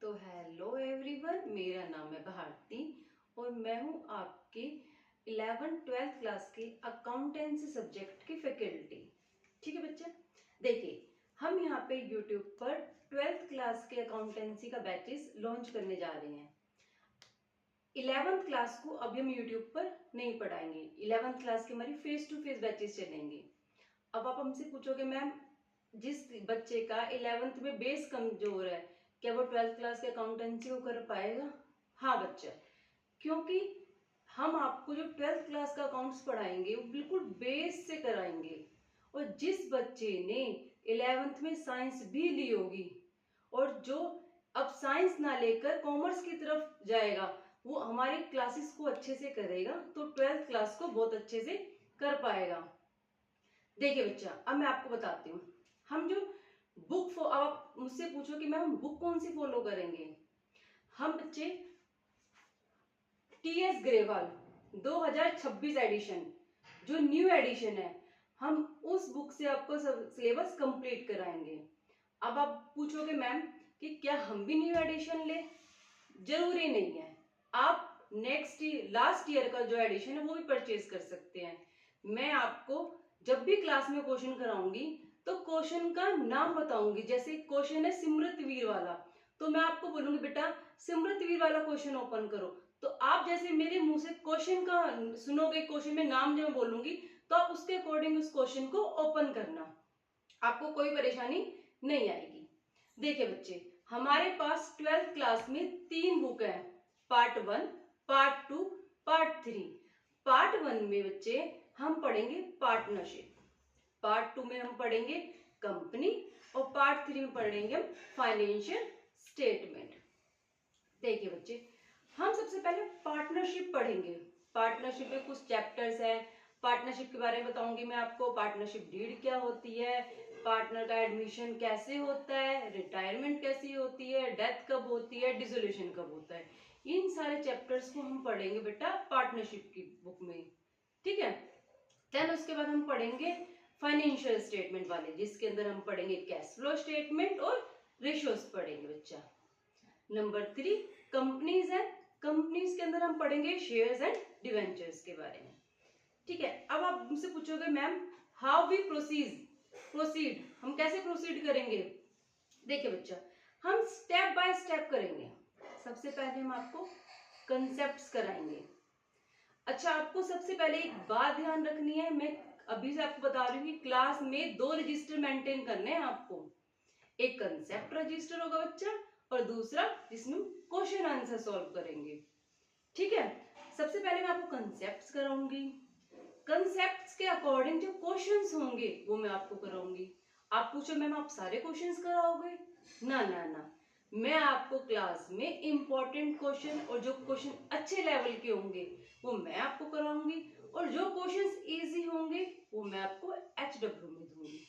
तो hello everyone, मेरा नाम है भारती और मैं हूँ आपके 11th-12th क्लास के अकाउंटेंसी सब्जेक्ट की फैकल्टी। ठीक है बच्चा, देखिए हम यहाँ पे यूट्यूब पर 12th क्लास के अकाउंटेंसी का बैचेस लॉन्च करने जा रहे हैं। 11th क्लास को अभी हम यूट्यूब पर नहीं पढ़ाएंगे। 11th क्लास के हमारी फेस टू फेस बैचेस चलेंगे। अब आप हमसे पूछोगे मैम, जिस बच्चे का 11th में बेस कमजोर है, क्या वो 12th क्लास के अकाउंटेंसी को कर पाएगा? हाँ बच्चा, क्योंकि हम आपको जो 12th क्लास का अकाउंट्स पढ़ाएंगे वो बिल्कुल बेस से कराएंगे। और जिस बच्चे ने 11th में साइंस भी ली होगी और जो अब साइंस ना लेकर कॉमर्स की तरफ जाएगा, वो हमारी क्लासेस को अच्छे से करेगा तो 12th क्लास को बहुत अच्छे से कर पाएगा। देखिए बच्चा, अब मैं आपको बताती हूँ, हम जो बुक आप मुझसे पूछो कि मैम बुक कौन सी फॉलो करेंगे। हम बच्चे टीएस ग्रेवाल 2026 एडिशन जो न्यू एडिशन है, हम उस बुक से आपको सिलेबस कंप्लीट कराएंगे। अब आप पूछोगे मैम कि क्या हम भी न्यू एडिशन ले? जरूरी नहीं है, आप नेक्स्ट लास्ट ईयर का जो एडिशन है वो भी परचेज कर सकते हैं। मैं आपको जब भी क्लास में क्वेश्चन कराऊंगी तो क्वेश्चन का नाम बताऊंगी। जैसे क्वेश्चन है सिमरत वीर वाला, तो मैं आपको बोलूंगी बेटा सिमरत वीर वाला क्वेश्चन ओपन करो, तो आप जैसे मेरे मुंह से क्वेश्चन का सुनोगे, क्वेश्चन में नाम जो मैं बोलूंगी तो आप उसके अकॉर्डिंग उस क्वेश्चन को ओपन करना, आपको कोई परेशानी नहीं आएगी। देखिए बच्चे, हमारे पास 12th क्लास में 3 बुक है, पार्ट 1, पार्ट 2, पार्ट 3। पार्ट 1 में बच्चे हम पढ़ेंगे पार्टनरशिप, पार्ट 2 में हम पढ़ेंगे कंपनी और पार्ट 3 में पढ़ेंगे हम फाइनेंशियल स्टेटमेंट। देखिए बच्चे, हम सबसे पहले पार्टनरशिप पढ़ेंगे। पार्टनरशिप में कुछ चैप्टर्स हैं, पार्टनरशिप के बारे में बताऊंगी मैं आपको। पार्टनरशिप डीड क्या होती है, पार्टनर का एडमिशन कैसे होता है, रिटायरमेंट कैसी होती है, डेथ कब होती है, डिसोल्यूशन कब होता है, इन सारे चैप्टर्स को हम पढ़ेंगे बेटा पार्टनरशिप की बुक में। ठीक है, देन उसके बाद हम पढ़ेंगे फाइनेंशियल स्टेटमेंट वाले, जिसके अंदर हम पढ़ेंगे कैश फ्लो स्टेटमेंट और रेशियोज पढ़ेंगे बच्चा। नंबर 3 कंपनीज है, कंपनीज के अंदर हम पढ़ेंगे शेयर्स एंड डिवेंचर्स के बारे में। ठीक है, अब आप मुझसे पूछोगे मैम हाउ वी प्रोसीड, हम कैसे प्रोसीड करेंगे। देखिए बच्चा, हम स्टेप बाय स्टेप करेंगे। सबसे पहले हम आपको कंसेप्ट्स कराएंगे। अच्छा, आपको सबसे पहले एक बात ध्यान रखनी है, मैं अभी से आपको बता रही हूँ कि क्लास में 2 रजिस्टर मेंटेन करने हैं आपको। एक कंसेप्ट रजिस्टर होगा बच्चा और दूसरा जिसमें क्वेश्चन आंसर सॉल्व करेंगे। ठीक है, सबसे पहले मैं आपको कंसेप्ट्स कराऊंगी। कंसेप्ट्स के अकॉर्डिंग जो क्वेश्चंस होंगे वो मैं आपको कराऊंगी। आप पूछो मैम आप सारे क्वेश्चंस कराओगे? ना ना ना, मैं आपको क्लास में इंपॉर्टेंट क्वेश्चन और जो क्वेश्चन अच्छे लेवल के होंगे वो मैं आपको कराऊंगी और जो क्वेश्चंस इजी होंगे वो मैं आपको HW में दूंगी।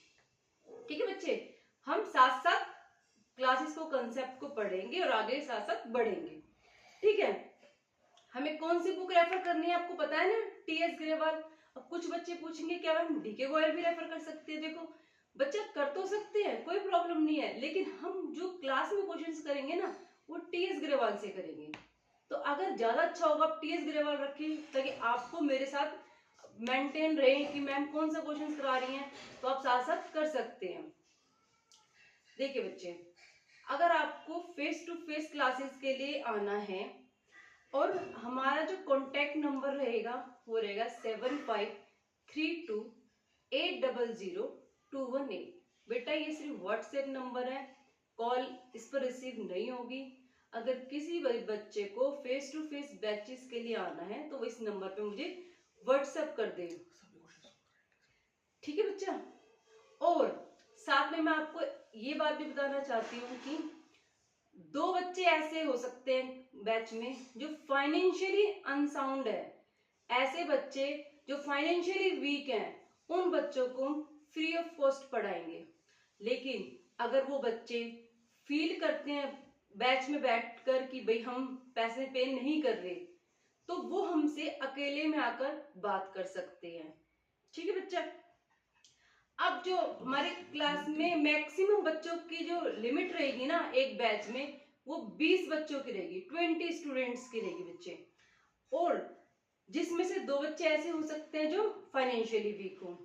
ठीक है बच्चे, हम साथ साथ क्लासेस को कंसेप्ट को पढ़ेंगे और आगे साथ साथ बढ़ेंगे। ठीक है, हमें कौन सी बुक रेफर करनी है आपको पता है ना, टीएस ग्रेवाल। अब कुछ बच्चे पूछेंगे क्या मैम डीके गोयल भी रेफर कर सकते हैं। देखो बच्चा, कर तो सकते हैं, कोई प्रॉब्लम नहीं है, लेकिन हम जो क्लास में क्वेश्चंस करेंगे ना वो टीएस ग्रेवाल से करेंगे। तो अगर ज्यादा अच्छा होगा आप टीएस ग्रेवाल रखें ताकि आपको मेरे साथ मेंटेन रहे कि मैम कौन सा क्वेश्चन करा रही हैं, तो आप साथ साथ कर सकते हैं। देखिए बच्चे, अगर आपको फेस टू फेस क्लासेस के लिए आना है और हमारा जो कॉन्टेक्ट नंबर रहेगा वो रहेगा 7532800218। बेटा ये सिर्फ व्हाट्सएप नंबर है, कॉल इस पर रिसीव नहीं होगी। अगर किसी बच्चे को फेस टू फेस बैचेस के लिए आना है तो वो इस नंबर पे मुझे व्हाट्सएप कर दे। ठीक है बच्चा, और साथ में मैं आपको ये बात भी बताना चाहती हूँ कि 2 बच्चे ऐसे हो सकते हैं बैच में जो फाइनेंशियली अनसाउंड है। ऐसे बच्चे जो फाइनेंशियली वीक हैं उन बच्चों को फ्री ऑफ कॉस्ट पढ़ाएंगे। लेकिन अगर वो बच्चे फील करते हैं बैच में बैठकर कि भाई हम पैसे पे नहीं कर रहे, तो वो हमसे अकेले में आकर बात कर सकते हैं। ठीक है बच्चा, अब जो हमारे क्लास में मैक्सिमम बच्चों की जो लिमिट रहेगी ना एक बैच में, वो 20 बच्चों की रहेगी, 20 स्टूडेंट्स की रहेगी बच्चे, और जिसमें से 2 बच्चे ऐसे हो सकते हैं जो फाइनेंशियली वीक हो।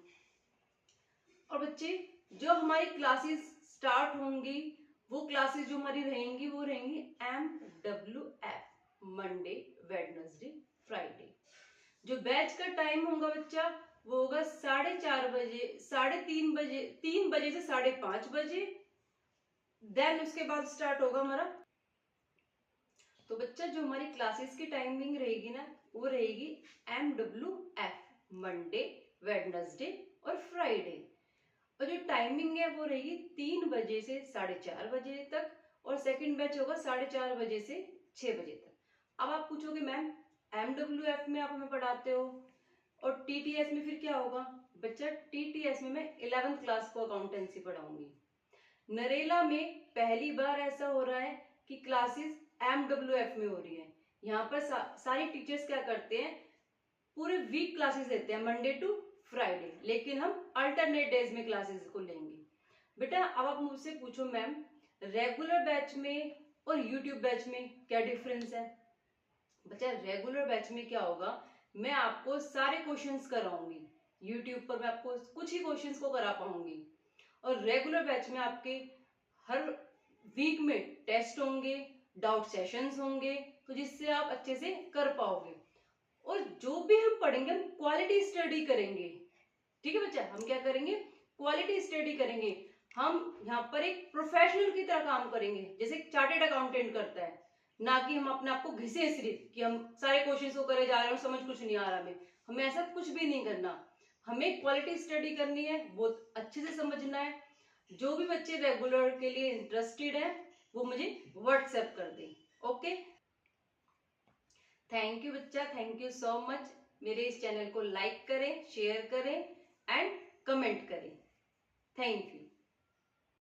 और बच्चे जो हमारी क्लासेस स्टार्ट होंगी, वो क्लासेस जो हमारी रहेंगी वो रहेंगी MWF, मंडे वेडनेसडे फ्राइडे। जो बैच का टाइम होगा बच्चा वो होगा 4:30 बजे, 3:30 बजे, 3 बजे से 5:30 बजे। देन उसके बाद स्टार्ट होगा हमारा। तो बच्चा जो हमारी क्लासेस की टाइमिंग रहेगी ना वो रहेगी MWF, मंडे वेडनेसडे और फ्राइडे। और जो टाइमिंग है वो रहेगी 3 बजे से 4:30 बजे तक, और सेकंड बैच होगा 4:30 बजे से 6 बजे तक। अब आप पूछोगे मैम MWF में आप हमें पढ़ाते हो और TTS में फिर क्या होगा? बच्चा TTS में मैं 11th क्लास को अकाउंटेंसी पढ़ाऊंगी। नरेला में पहली बार ऐसा हो रहा है कि क्लासेस MWF में हो रही है। यहाँ पर सारी टीचर्स क्या करते हैं, पूरे वीक क्लासेस लेते हैं, मंडे टू फ्राइडे, लेकिन हम अल्टरनेट डेज में क्लासेस को लेंगे। बेटा अब आप मुझसे पूछो मैम रेगुलर बैच में और यूट्यूब बैच में क्या डिफरेंस है? बच्चा रेगुलर बैच में क्या होगा, मैं आपको सारे क्वेश्चंस कराऊंगी, यूट्यूब पर मैं आपको कुछ ही क्वेश्चंस को करा पाऊंगी, और रेगुलर बैच में आपके हर वीक में टेस्ट होंगे, डाउट सेशंस होंगे, तो जिससे आप अच्छे से कर पाओगे। और जो भी हम पढ़ेंगे हम क्वालिटी स्टडी करेंगे। ठीक है बच्चा, हम क्या करेंगे? क्वालिटी स्टडी करेंगे। हम यहाँ पर एक प्रोफेशनल की तरह काम करेंगे, जैसे चार्टेड अकाउंटेंट करता है, ना कि हम अपने आप को घिसे सिर्फ कि हम सारे क्वेश्चंस को करे जा रहे हैं और समझ कुछ नहीं आ रहा हमें ऐसा कुछ भी नहीं करना। हमें क्वालिटी स्टडी करनी है, बहुत अच्छे से समझना है। जो भी बच्चे रेगुलर के लिए इंटरेस्टेड है वो मुझे व्हाट्सएप कर दें। ओके, थैंक यू बच्चा, थैंक यू सो मच। मेरे इस चैनल को लाइक करें, शेयर करें एंड कमेंट करें। Thank you.